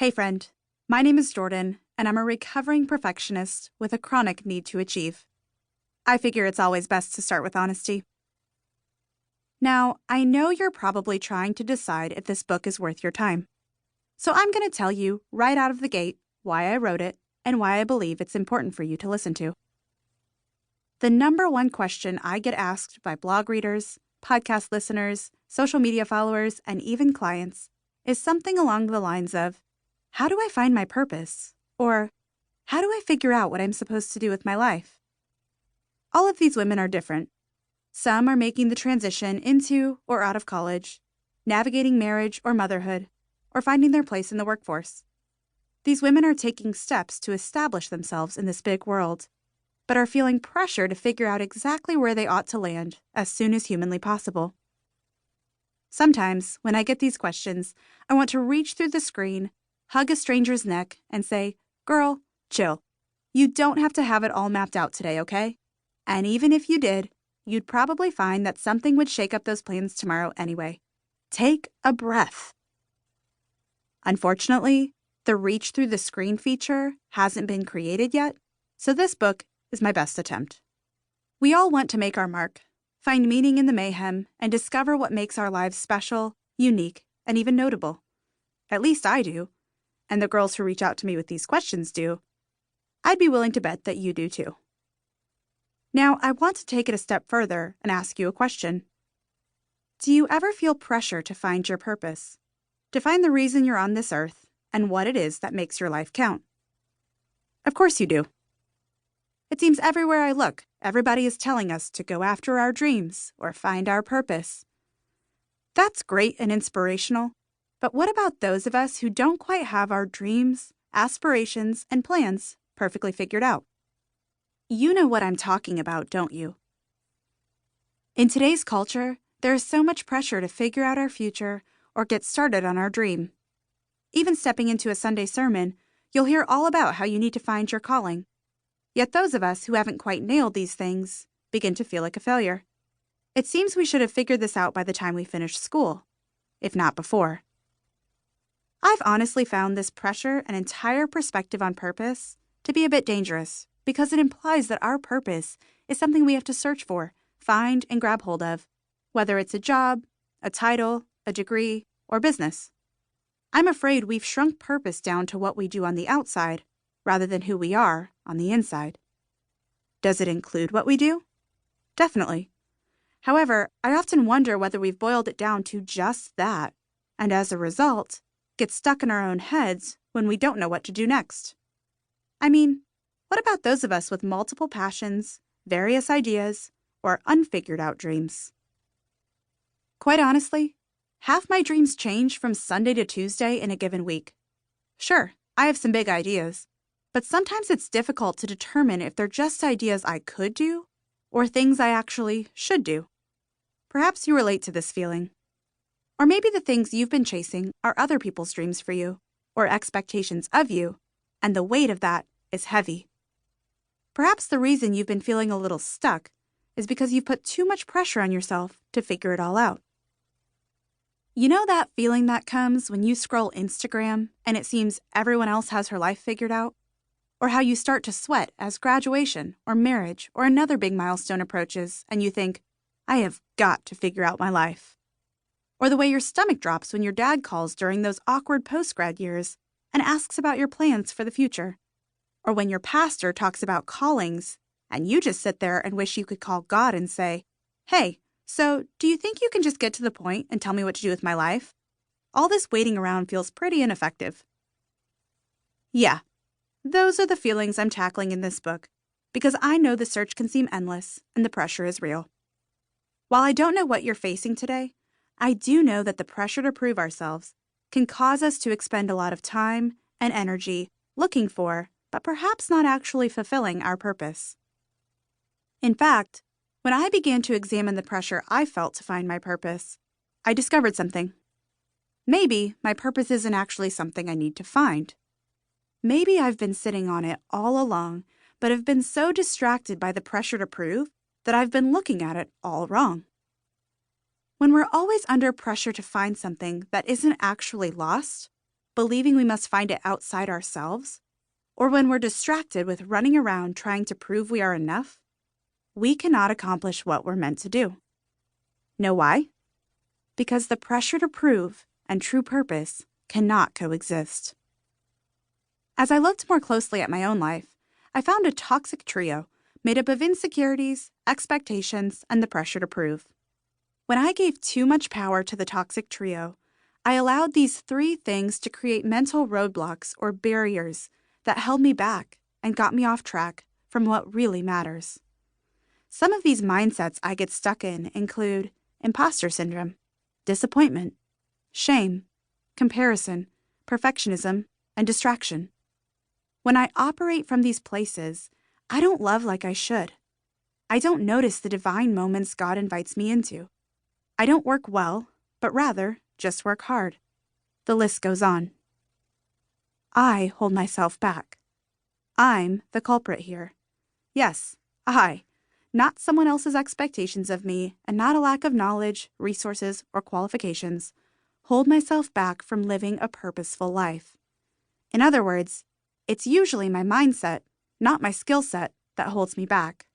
Hey friend, my name is Jordan, and I'm a recovering perfectionist with a chronic need to achieve. I figure it's always best to start with honesty. Now, I know you're probably trying to decide if this book is worth your time. So I'm going to tell you right out of the gate why I wrote it and why I believe it's important for you to listen to. The number one question I get asked by blog readers, podcast listeners, social media followers, and even clients is something along the lines of, how do I find my purpose? Or, how do I figure out what I'm supposed to do with my life? All of these women are different. Some are making the transition into or out of college, navigating marriage or motherhood, or finding their place in the workforce. These women are taking steps to establish themselves in this big world, but are feeling pressure to figure out exactly where they ought to land as soon as humanly possible. Sometimes, when I get these questions, I want to reach through the screen, hug a stranger's neck, and say, "Girl, chill. You don't have to have it all mapped out today, okay? And even if you did, you'd probably find that something would shake up those plans tomorrow anyway. Take a breath." Unfortunately, the reach through the screen feature hasn't been created yet, so this book is my best attempt. We all want to make our mark, find meaning in the mayhem, and discover what makes our lives special, unique, and even notable. At least I do, and the girls who reach out to me with these questions do. I'd be willing to bet that you do too. Now, I want to take it a step further and ask you a question. Do you ever feel pressure to find your purpose? To find the reason you're on this earth and what it is that makes your life count? Of course you do. It seems everywhere I look, everybody is telling us to go after our dreams or find our purpose. That's great and inspirational, but what about those of us who don't quite have our dreams, aspirations, and plans perfectly figured out? You know what I'm talking about, don't you? In today's culture, there is so much pressure to figure out our future or get started on our dream. Even stepping into a Sunday sermon, you'll hear all about how you need to find your calling. Yet those of us who haven't quite nailed these things begin to feel like a failure. It seems we should have figured this out by the time we finished school, if not before. I've honestly found this pressure and entire perspective on purpose to be a bit dangerous because it implies that our purpose is something we have to search for, find, and grab hold of, whether it's a job, a title, a degree, or business. I'm afraid we've shrunk purpose down to what we do on the outside rather than who we are on the inside. Does it include what we do? Definitely. However, I often wonder whether we've boiled it down to just that, and as a result, get stuck in our own heads when we don't know what to do next. I mean, what about those of us with multiple passions, various ideas, or unfigured-out dreams? Quite honestly, half my dreams change from Sunday to Tuesday in a given week. Sure, I have some big ideas, but sometimes it's difficult to determine if they're just ideas I could do or things I actually should do. Perhaps you relate to this feeling. Or maybe the things you've been chasing are other people's dreams for you or expectations of you, and the weight of that is heavy. Perhaps the reason you've been feeling a little stuck is because you've put too much pressure on yourself to figure it all out. You know that feeling that comes when you scroll Instagram and it seems everyone else has her life figured out? Or how you start to sweat as graduation or marriage or another big milestone approaches and you think, I have got to figure out my life. Or the way your stomach drops when your dad calls during those awkward post-grad years and asks about your plans for the future. Or when your pastor talks about callings and you just sit there and wish you could call God and say, hey, so do you think you can just get to the point and tell me what to do with my life? All this waiting around feels pretty ineffective. Yeah, those are the feelings I'm tackling in this book because I know the search can seem endless and the pressure is real. While I don't know what you're facing today, I do know that the pressure to prove ourselves can cause us to expend a lot of time and energy looking for, but perhaps not actually fulfilling our purpose. In fact, when I began to examine the pressure I felt to find my purpose, I discovered something. Maybe my purpose isn't actually something I need to find. Maybe I've been sitting on it all along, but have been so distracted by the pressure to prove that I've been looking at it all wrong. When we're always under pressure to find something that isn't actually lost, believing we must find it outside ourselves, or when we're distracted with running around trying to prove we are enough, we cannot accomplish what we're meant to do. Know why? Because the pressure to prove and true purpose cannot coexist. As I looked more closely at my own life, I found a toxic trio made up of insecurities, expectations, and the pressure to prove. When I gave too much power to the toxic trio, I allowed these three things to create mental roadblocks or barriers that held me back and got me off track from what really matters. Some of these mindsets I get stuck in include imposter syndrome, disappointment, shame, comparison, perfectionism, and distraction. When I operate from these places, I don't love like I should. I don't notice the divine moments God invites me into. I don't work well, but rather just work hard. The list goes on. I hold myself back. I'm the culprit here. Yes, I, not someone else's expectations of me and not a lack of knowledge, resources, or qualifications, hold myself back from living a purposeful life. In other words, it's usually my mindset, not my skill set, that holds me back.